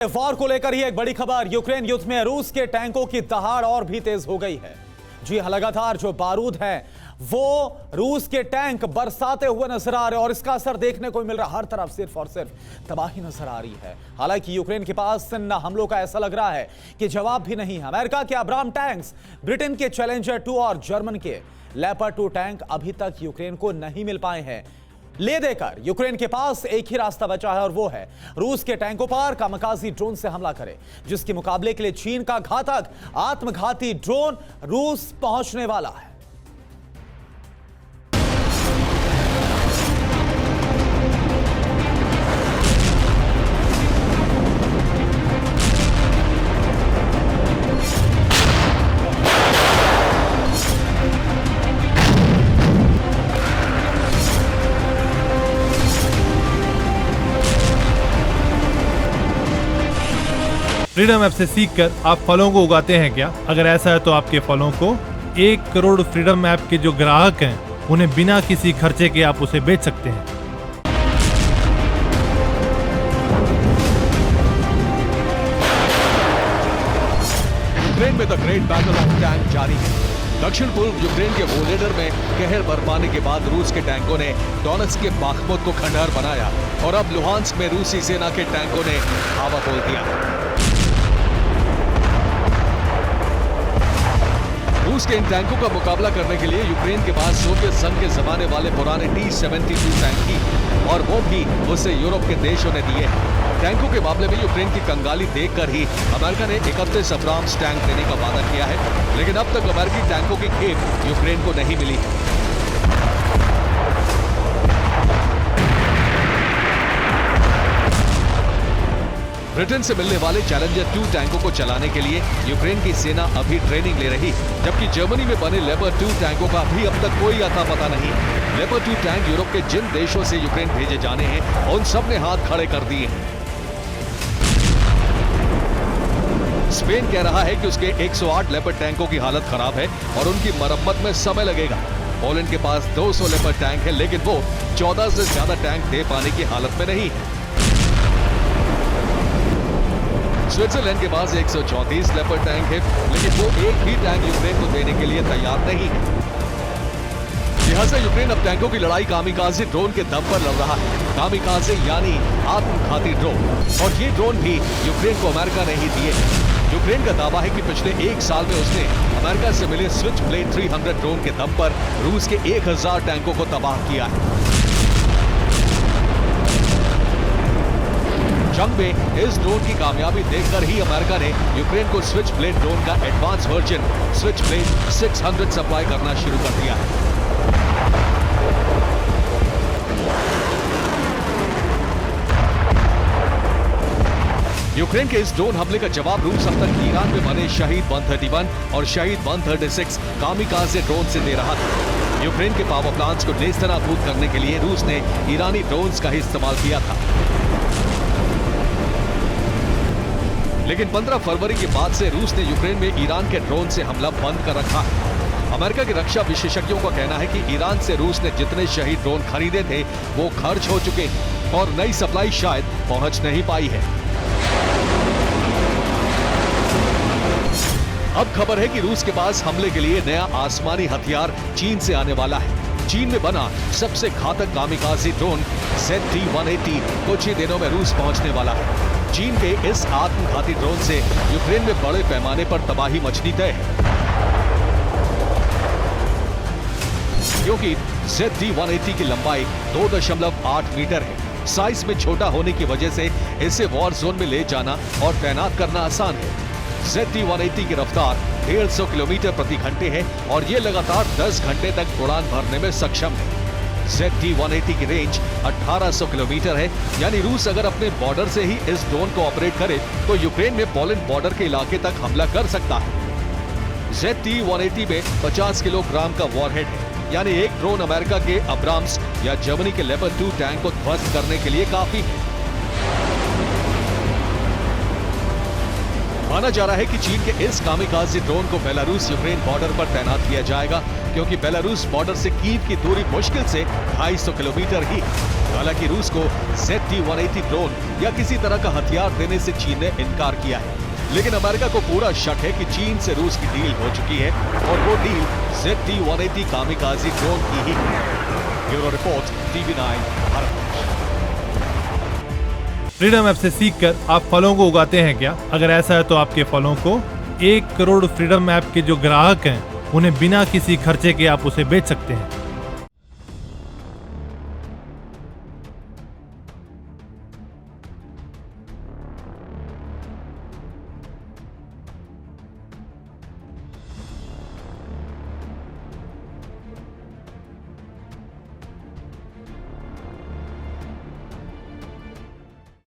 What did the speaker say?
War को लेकर ही एक बड़ी खबर। यूक्रेन युद्ध में रूस के टैंकों की दहाड़ और भी तेज हो गई है। जी हां, लगातार जो बारूद है वो रूस के टैंक बरसाते हुए नजर आ रहे हैं और इसका असर देखने को मिल रहा है। हर तरफ सिर्फ और सिर्फ तबाही नजर आ रही है। हालांकि यूक्रेन के पास इन हमलों का ऐसा लग रहा है कि जवाब भी नहीं है। अमेरिका के अब्राम टैंक्स, ब्रिटेन के चैलेंजर 2 और जर्मन के लेपर्ड 2 टैंक अभी तक यूक्रेन को नहीं मिल पाए हैं। ले देकर यूक्रेन के पास एक ही रास्ता बचा है और वो है रूस के टैंकों पर कामकाजी ड्रोन से हमला करे, जिसके मुकाबले के लिए चीन का घातक आत्मघाती ड्रोन रूस पहुंचने वाला है। फ्रीडम ऐप से सीखकर आप फलों को उगाते हैं क्या? अगर ऐसा है तो आपके फलों को 1 करोड़ फ्रीडम ऐप के जो ग्राहक हैं उन्हें बिना किसी खर्चे के आप उसे बेच सकते हैं। यूक्रेन में the great battle of tank जारी है। दक्षिण पूर्व यूक्रेन के वोलोडिर में कहर बरपाने के बाद रूस के टैंकों ने डोनेट्स्क के बाख्मुत को खंडहर बनाया और अब लुहांस्क में रूसी सेना के टैंकों ने हवा बोल दिया। रूस के इन टैंकों का मुकाबला करने के लिए यूक्रेन के पास सोवियत संघ के जमाने वाले पुराने T-72 टैंक थी और वो भी उसे यूरोप के देशों ने दिए। टैंकों के मामले में यूक्रेन की कंगाली देखकर ही अमेरिका ने 31 अब्राम्स टैंक देने का वादा किया है, लेकिन अब तक अमेरिकी टैंकों की खेप यूक्रेन को नहीं मिली। ब्रिटेन से मिलने वाले चैलेंजर 2 टैंकों को चलाने के लिए यूक्रेन की सेना अभी ट्रेनिंग ले रही, जबकि जर्मनी में बने लेपर्ड 2 टैंकों का भी अब तक कोई अता पता नहीं। लेपर्ड 2 टैंक यूरोप के जिन देशों से यूक्रेन भेजे जाने हैं उन सब ने हाथ खड़े कर दिए हैं। स्पेन कह रहा है कि उसके 108 लेपर्ड टैंकों की हालत खराब है और उनकी मरम्मत में समय लगेगा। पोलैंड के पास 200 लेपर्ड टैंक है, लेकिन वो 14 से ज्यादा टैंक दे पाने की हालत में नहीं है। स्विट्जरलैंड के पास 134 लेपर्ड टैंक है, लेकिन वो एक भी टैंक यूक्रेन को देने के लिए तैयार नहीं है। लिहाजा यूक्रेन अब टैंकों की लड़ाई कामिकाज़े ड्रोन के दम पर लड़ रहा है। कामिकाज़े यानी आत्मघाती ड्रोन, और ये ड्रोन भी यूक्रेन को अमेरिका ने ही दिए। यूक्रेन का दावा है कि पिछले 1 साल में उसने अमेरिका से मिले स्विच ब्लेड 300 ड्रोन के दम पर रूस के 1000 टैंकों को तबाह किया है। जंग में इस ड्रोन की कामयाबी देखकर ही अमेरिका ने यूक्रेन को स्विच ब्लेड ड्रोन का advance version switch blade 600 supply करना शुरू कर दिया है। यूक्रेन के इस ड्रोन हमले का जवाब रूस अब तक ईरान में बने शहीद 131 और शहीद 136 कामिकाज़े ड्रोन से दे रहा था। यूक्रेन के पावर प्लांट्स को नेस्तनाबूद करने के लिए रूस ने ईरानी ड्रोन्स का ही इस्तेमाल किया था, लेकिन 15 फरवरी के बाद से रूस ने यूक्रेन में ईरान के ड्रोन से हमला बंद कर रखा है। अमेरिका के रक्षा विशेषज्ञों का कहना है कि ईरान से रूस ने जितने शहीद ड्रोन खरीदे थे वो खर्च हो चुके हैं और नई सप्लाई शायद पहुंच नहीं पाई है। अब खबर है कि रूस के पास हमले के लिए नया आसमानी हथियार चीन से आने वाला है। चीन में बना सबसे घातक कामिकाज़े ड्रोन ZT-180 कुछ ही दिनों में रूस पहुंचने वाला है। चीन के इस आत्मघाती ड्रोन से यूक्रेन में बड़े पैमाने पर तबाही मचनी तय है, क्योंकि ZT-180 की लंबाई 2.8 मीटर है। साइज में छोटा होने की वजह से इसे वॉर जोन में ले जाना और तैनात करना आसान है। ZT-180 की रफ्तार 150 किलोमीटर प्रति घंटे है और ये लगातार 10 घंटे तक उड़ान भरने में सक्षम है। ZT-180 की रेंज 1800 किलोमीटर है, यानी रूस अगर अपने बॉर्डर से ही इस ड्रोन को ऑपरेट करे तो यूक्रेन में पोलैंड बॉर्डर के इलाके तक हमला कर सकता है। ZT-180 में 50 किलोग्राम का वॉरहेड है, यानी एक ड्रोन अमेरिका के अब्राम्स या जर्मनी के लेपर्ड 2 टैंक को ध्वस्त करने के लिए काफी है। माना जा रहा है कि चीन के इस कामिकाज़ी ड्रोन को बेलारूस यूक्रेन बॉर्डर पर तैनात किया जाएगा, क्योंकि बेलारूस बॉर्डर से कीव की दूरी मुश्किल से 250 किलोमीटर ही। हालांकि रूस को ZT-180 ड्रोन या किसी तरह का हथियार देने से चीन ने इनकार किया है, लेकिन अमेरिका को पूरा शक है कि चीन से रूस की डील हो चुकी है और वो डील ZT-180 कामिकाज़ी ड्रोन की ही है। Bureau report, TV9 Bharat. Freedom app से सीखकर आप फलों को उगाते हैं क्या? अगर ऐसा है तो आपके फलों को 1 करोड़ फ्रीडम ऐप के जो ग्राहक हैं उन्हें बिना किसी खर्चे के आप उसे बेच सकते हैं।